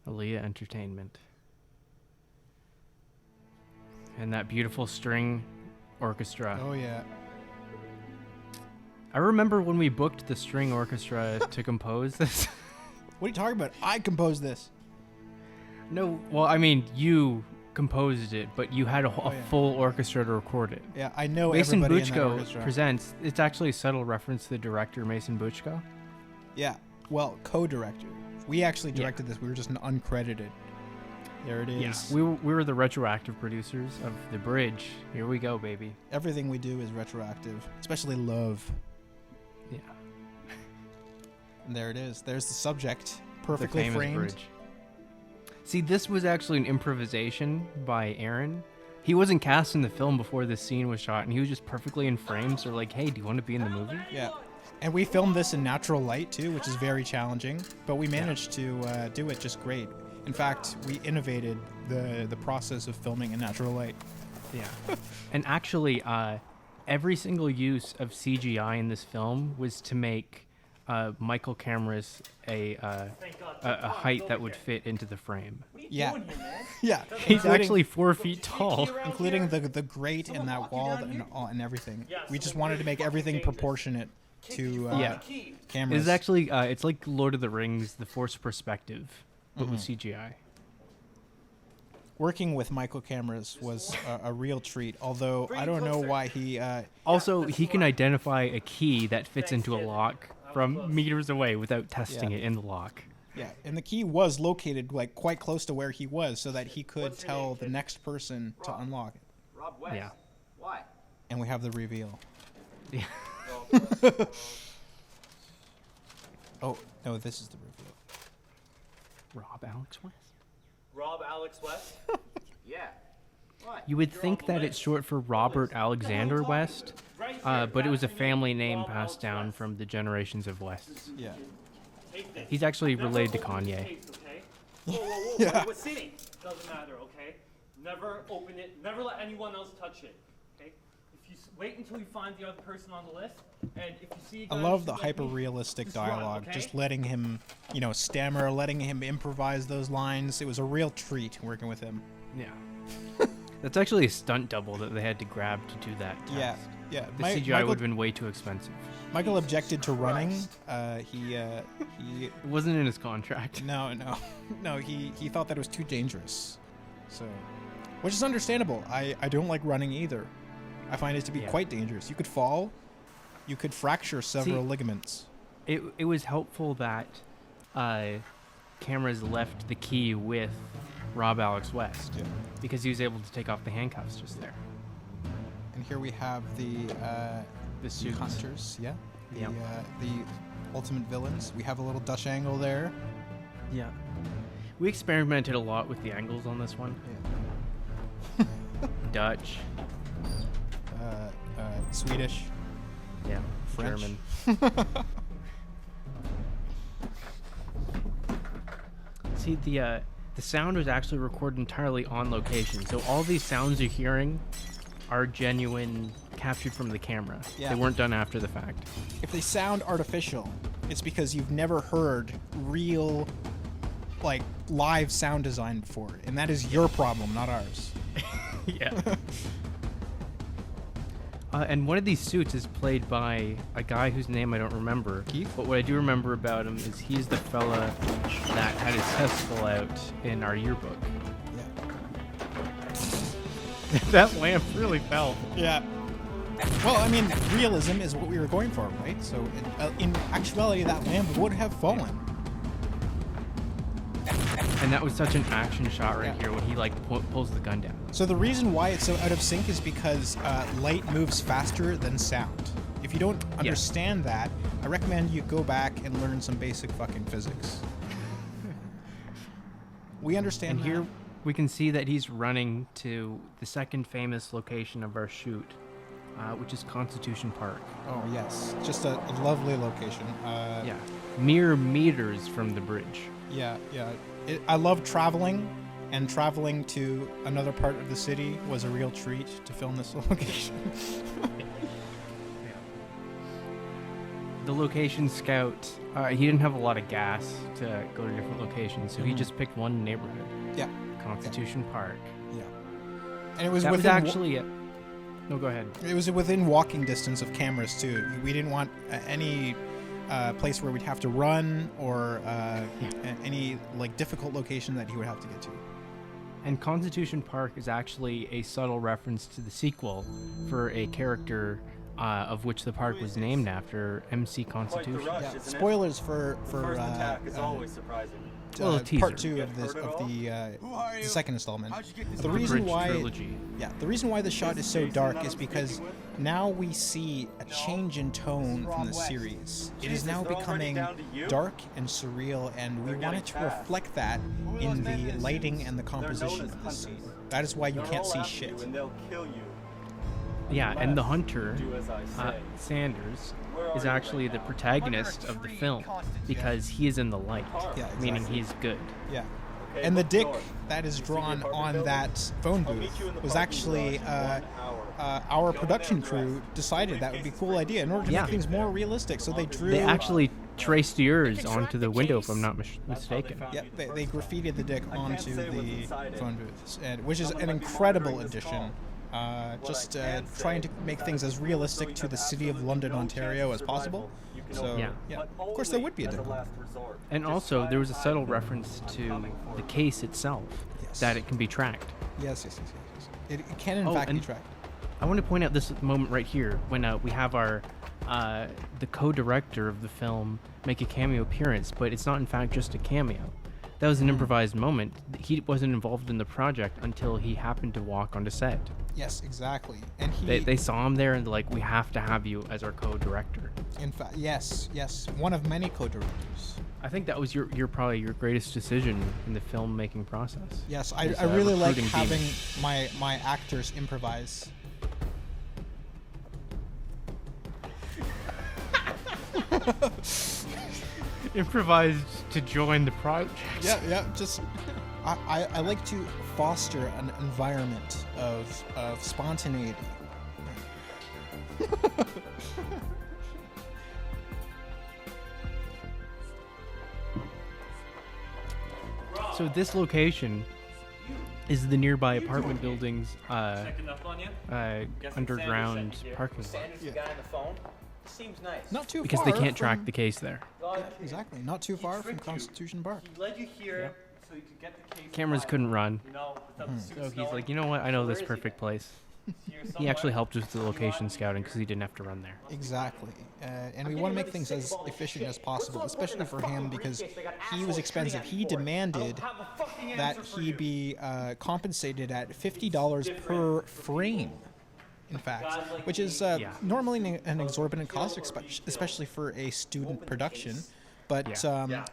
Aaliyah Entertainment. And that beautiful string orchestra. Oh, yeah. I remember when we booked the string orchestra to compose this. What are you talking about? I composed this. No, well, I mean, you composed it, but you had a full orchestra to record it. Yeah, I know Mason everybody in that Buchko orchestra. presents. It's actually a subtle reference to the director, Mason Buchko. Yeah, well, co-director. We actually directed this. We were just an uncredited. There it is. Yeah, we were the retroactive producers of The Bridge. Here we go, baby. Everything we do is retroactive, especially love. Yeah. And there it is. There's the subject, perfectly the famous framed. Bridge. See, this was actually an improvisation by Aaron. He wasn't cast in the film before this scene was shot, and he was just perfectly in frame. So, like, hey, do you want to be in the movie? Yeah. And we filmed this in natural light, too, which is very challenging. But we managed to do it just great. In fact, we innovated the process of filming in natural light. Yeah. And actually, every single use of CGI in this film was to make Michael Kamras a height that would fit into the frame. Yeah. Yeah. He's actually 4 feet tall. Including the grate and that wall and everything. We just wanted to make everything proportionate to cameras. It's actually, it's like Lord of the Rings, the Force perspective, but with CGI. Working with Michael Kamras was a real treat, although I don't know why he... Also, he can identify a key that fits into a lock from meters away without testing it in the lock. Yeah, and the key was located like quite close to where he was so that he could tell the next person to unlock it. Rob West. Yeah. Why? And we have the reveal. Yeah. Oh, no, this is the reveal. Rob Alex West? Rob Alex West? Yeah. What? You would think that it's short for Robert Alexander West, but it was a family name passed down from the generations of Wests. Yeah. He's actually related to Kanye. Whoa, Yeah. what's in it? Doesn't matter, okay? Never open it. Never let anyone else touch it, okay? If you wait until you find the other person on the list, and if you see a guy I love the who's like me, hyper-realistic just run, dialogue, okay? just letting him, stammer, letting him improvise those lines. It was a real treat working with him. Yeah. That's actually a stunt double that they had to grab to do that test. Yeah. The CGI would have been way too expensive. Michael objected to running. He It wasn't in his contract. No, he thought that it was too dangerous. So, which is understandable. I don't like running either. I find it to be quite dangerous. You could fall. You could fracture several ligaments. It was helpful that Kamras left the key with Rob Alex West because he was able to take off the handcuffs just there. And here we have the suits. hunters. Yeah. Yep. The ultimate villains. We have a little Dutch angle there. Yeah. We experimented a lot with the angles on this one. Yeah. Dutch. Swedish. Yeah. French. German. See, the sound was actually recorded entirely on location. So all these sounds you're hearing are genuine, captured from the camera. Yeah. They weren't done after the fact. If they sound artificial, it's because you've never heard real, live sound design before. And that is your problem, not ours. Yeah. And one of these suits is played by a guy whose name I don't remember. Keith? But what I do remember about him is he's the fella that had his testicle out in our yearbook. Yeah. That lamp really fell. Yeah. Well, I mean, realism is what we were going for, right? So, in actuality, that lamp would have fallen. And that was such an action shot right here when he pulls the gun down. So the reason why it's so out of sync is because light moves faster than sound. If you don't understand that, I recommend you go back and learn some basic fucking physics. We understand And here we can see that he's running to the second famous location of our shoot, which is Constitution Park. Oh, yes. Just a lovely location. Mere meters from the bridge. Yeah. I love traveling, and traveling to another part of the city was a real treat to film this location. the location scout, he didn't have a lot of gas to go to different locations, so he just picked one neighborhood. Yeah. Constitution Park. Yeah. And it was That was within actually it. No, go ahead. it was within walking distance of cameras too. We didn't want any place where we'd have to run or any like difficult location that he would have to get to. And Constitution Park is actually a subtle reference to the sequel for a character of which the park was named after, MC Constitution. Yeah. Spoilers for First attack is always surprising. Well, a teaser. part 2 of this of the second installment. The reason Bridge why trilogy. the reason why the shot is so dark is because now we see a change in tone from the series. It is now becoming dark and surreal, and we wanted to reflect that in the lighting and the composition of the scene. That is why you can't see shit. And they'll kill you. Yeah, and the hunter, Do as I say. Sanders, is actually the protagonist of the film because he is in the light, Yeah, meaning exactly. he's good. Yeah. Okay, And the look dick north. that is You see the drawn apartment on building? that phone I'll booth meet you in the was parking actually garage in 1 hour. our Show production them crew address. decided that would be a cool idea in order to Yeah. make things more realistic. So they drew. They actually traced yours onto the window, if I'm not mistaken. Yeah, they graffitied the dick onto say what's the inside it. phone booths, which is Someone an might be incredible wondering this addition. call. Just What I can trying say to make is things that as realistic to the city of absolutely London, no Ontario chance as of possible. survival. You can So open Yeah. it, yeah, but of course there only would be a as dick. last resort. And Just also, try there was a and subtle hide them. reference I'm to coming for the you. case itself, Yes. that it can be tracked. Yes. It can in Oh, fact be and- tracked. I want to point out this moment right here when we have our the co-director of the film make a cameo appearance, but it's not in fact just a cameo. That was an improvised moment. He wasn't involved in the project until he happened to walk onto set. Yes, exactly. And They saw him there and they're like, we have to have you as our co-director. in fact, yes, one of many co-directors. I think that was your probably your greatest decision in the filmmaking process. Yes, I was, really like recruiting having Demon. my actors improvise. Improvised to join the project. Yeah. Just I like to foster an environment of spontaneity. So this location is the nearby apartment building's Checking up on you? Guessing underground Sanders sent you here. parking lot. Sanders, the guy on the phone? Seems nice. Not too Because far. they can't track from- the case there. God, Exactly. Not too far from tricked you. Constitution Park. He led you here so you could get the case. Cameras filed. couldn't run. You know, without the suit So he's snowing. like, you know what? I know So this where is he perfect then? place. Here He somewhere? actually helped with the location scouting because he didn't have to run there. Exactly. And we want to make things as efficient as possible, especially for him because he was expensive. He demanded that he be compensated at $50 per frame, in fact, which is normally an exorbitant cost, especially for a student production. But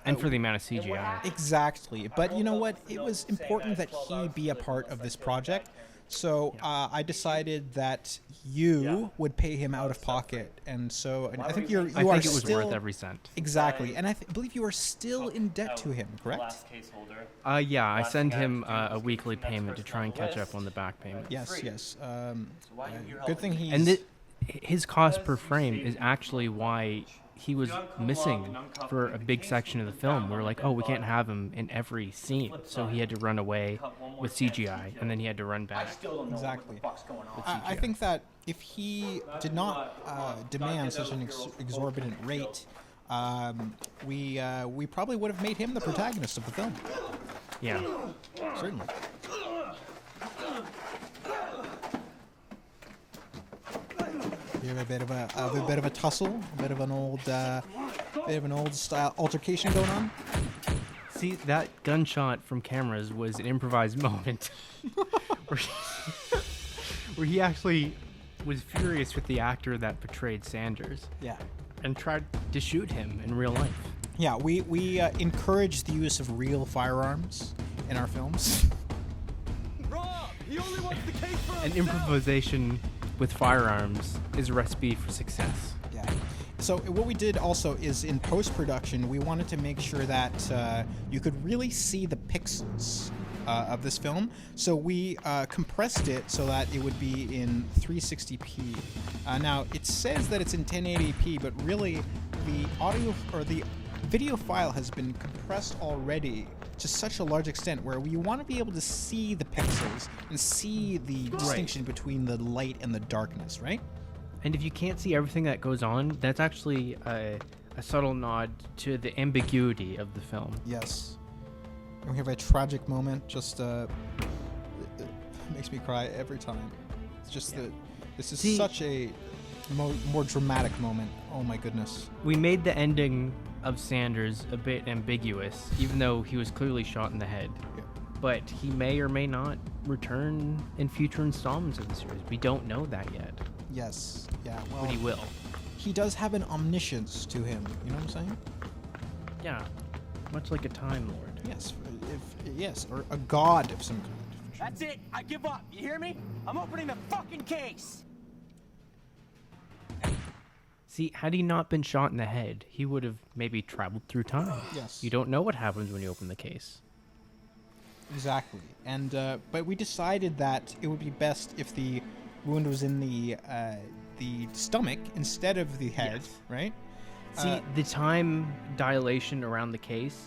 And for the amount of CGI. exactly. But you know what? It was important that he be a part of this project. So I decided that you would pay him out of pocket, and so and I think you I are think it was still worth every cent. exactly, and I believe you are still in debt to him, correct? Last case holder. Yeah, I Last send thing I him have to do a is weekly the next payment to person try on and the catch list. up on the back payment. Yes, free. yes. why you here Good thing helping me? he's And his cost per frame is actually why he was missing for a big section of the film. We were like, oh, we can't have him in every scene, so he had to run away with CGI, and then he had to run back. exactly. with I CGI. think that if he did not demand such an exorbitant rate, we probably would have made him the protagonist of the film. Yeah. Certainly. You have a bit of a tussle, a bit of an old style altercation going on. See, that gunshot from cameras was an improvised moment where he actually was furious with the actor that portrayed Sanders Yeah. and tried to shoot him in real life. Yeah, we encourage the use of real firearms in our films. An improvisation with firearms is a recipe for success. Yeah. So what we did also is in post-production, we wanted to make sure that you could really see the pixels of this film. So we compressed it so that it would be in 360p. Now, it says that it's in 1080p, but really the audio or the video file has been compressed already to such a large extent where we want to be able to see the pixels and see the distinction between the light and the darkness, right? And if you can't see everything that goes on, that's actually a subtle nod to the ambiguity of the film. Yes. And we have a tragic moment. Just it makes me cry every time. It's just that this is such a more dramatic moment. Oh my goodness. We made the ending of Sanders a bit ambiguous, even though he was clearly shot in the head. Yeah. But he may or may not return in future installments of the series. We don't know that yet. Yes. Yeah. Well, But he will. he does have an omniscience to him. You know what I'm saying? Yeah. Much like a Time Lord. Yes. Yes, or a god of some kind. That's it. I give up. You hear me? I'm opening the fucking case. See, had he not been shot in the head, he would have maybe traveled through time. Yes. You don't know what happens when you open the case. Exactly. And but we decided that it would be best if the wound was in the stomach instead of the head, Yes. right? See, the time dilation around the case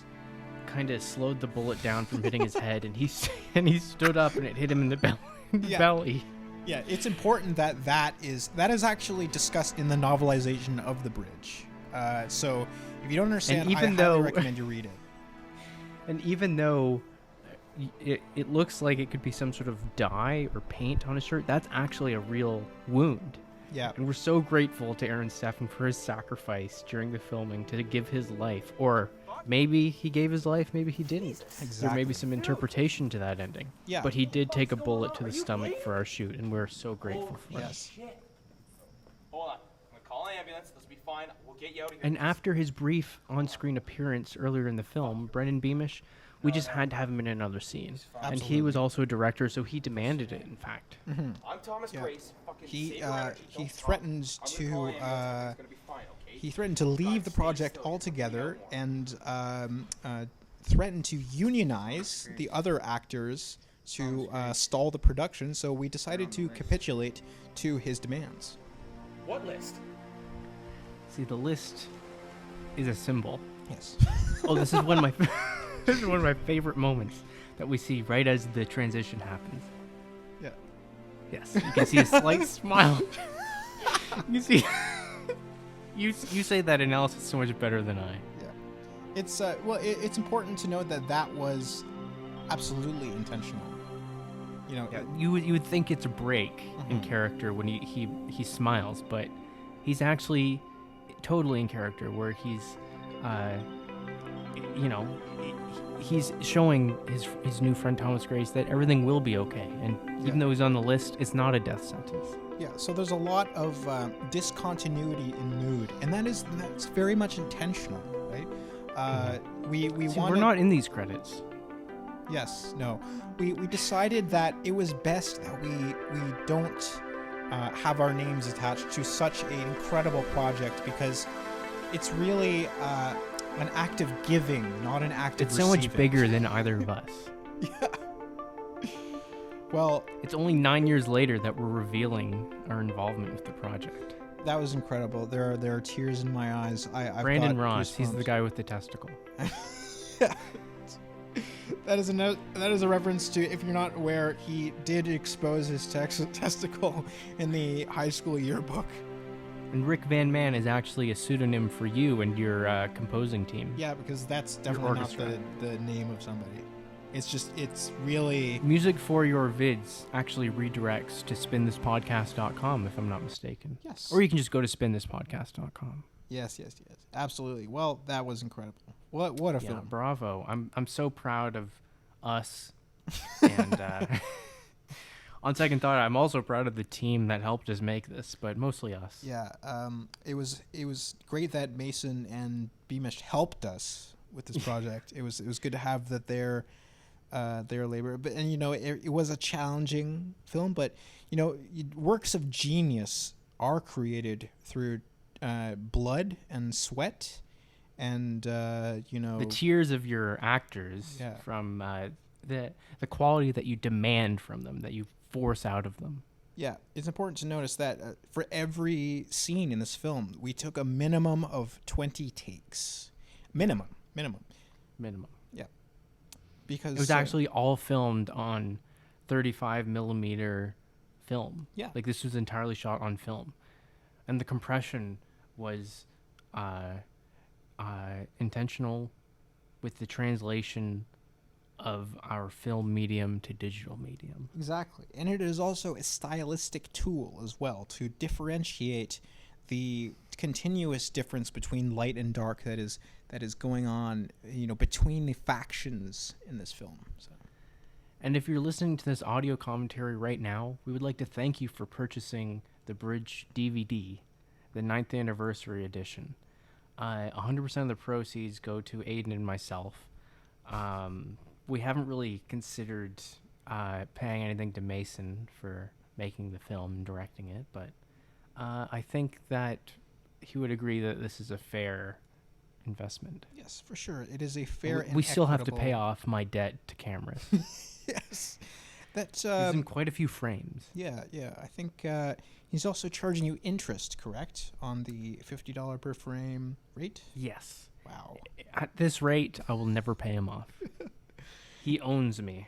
kind of slowed the bullet down from hitting his head, and he stood up, and it hit him in the belly. Yeah, it's important that is actually discussed in the novelization of The Bridge. So if you don't understand, I highly recommend you read it. And even though it looks like it could be some sort of dye or paint on his shirt, that's actually a real wound. Yeah. And we're so grateful to Aaron Steffen for his sacrifice during the filming to give his life. Or maybe he gave his life, maybe he didn't. Exactly. There may be some interpretation to that ending. Yeah. But he did take a bullet to the stomach for our shoot, and we're so grateful for it. Yes. Hold on. I'm gonna call an ambulance. Let's be fine. We'll get you out of here. And after his brief on-screen appearance earlier in the film, Brendan Beamish, we just had to have him in another scene. And he was also a director, so he demanded it, in fact. I'm Thomas Yeah. Grace. Fucking He save your energy. he Don't threatens talk. I'm gonna call an ambulance. to It's gonna be fine, okay? he threatened to leave the project altogether and threatened to unionize the other actors to stall the production. So we decided to capitulate to his demands. What list? See, the list is a symbol. Yes. Oh, this is one of my this is one of my favorite moments that we see right as the transition happens. Yeah. Yes, you can see a slight smile. You see, you say that analysis so much better than I. Yeah. It's it's important to note that was absolutely intentional. You know. Yeah, you would think it's a break in character when he smiles, but he's actually totally in character where he's he's showing his new friend Thomas Grace that everything will be okay, and even though he's on the list, it's not a death sentence. Yeah, so there's a lot of discontinuity in mood, and that's very much intentional, right? We See, wanted, we're not in these credits. Yes, no. We decided that it was best that we don't have our names attached to such an incredible project, because it's really an act of giving, not an act of It's so much receiving. bigger than either of us. Yeah. Well, It's only 9 years later that we're revealing our involvement with the project. that was incredible. There are tears in my eyes. I've Brandon got Ross, he's the goosebumps. guy with the testicle. That is a reference to, if you're not aware, he did expose his testicle in the high school yearbook. And Rick Van Man is actually a pseudonym for you and your composing team. Yeah, because that's definitely not orchestra. the name of somebody. It's really... Music for your vids actually redirects to spinthispodcast.com, if I'm not mistaken. Yes. Or you can just go to spinthispodcast.com. Yes. Absolutely. Well, that was incredible. What a Yeah, film. bravo. I'm so proud of us. And on second thought, I'm also proud of the team that helped us make this, but mostly us. Yeah, it was great that Mason and Beamish helped us with this project. It was good to have that their labor. But it was a challenging film, but works of genius are created through blood and sweat, and The tears of your actors from the quality that you demand from them, that you force out of them. Yeah, it's important to notice that for every scene in this film, we took a minimum of 20 takes. Minimum. Minimum. Because It was actually all filmed on 35 millimeter film. Yeah. Like this was entirely shot on film, and the compression was intentional with the translation of our film medium to digital medium. Exactly. And it is also a stylistic tool as well to differentiate the continuous difference between light and dark that is going on, between the factions in this film. So. And if you're listening to this audio commentary right now, we would like to thank you for purchasing the Bridge DVD, the 9th anniversary edition. 100% of the proceeds go to Aidan and myself. We haven't really considered paying anything to Mason for making the film and directing it, but I think that he would agree that this is a fair investment. Yes, for sure. It is a fair and we still have to equitable- pay off my debt to Kamras. Yes. That's He's in quite a few frames. Yeah. I think he's also charging you interest, correct, on the $50 per frame rate? Yes. Wow. At this rate, I will never pay him off. He owns me.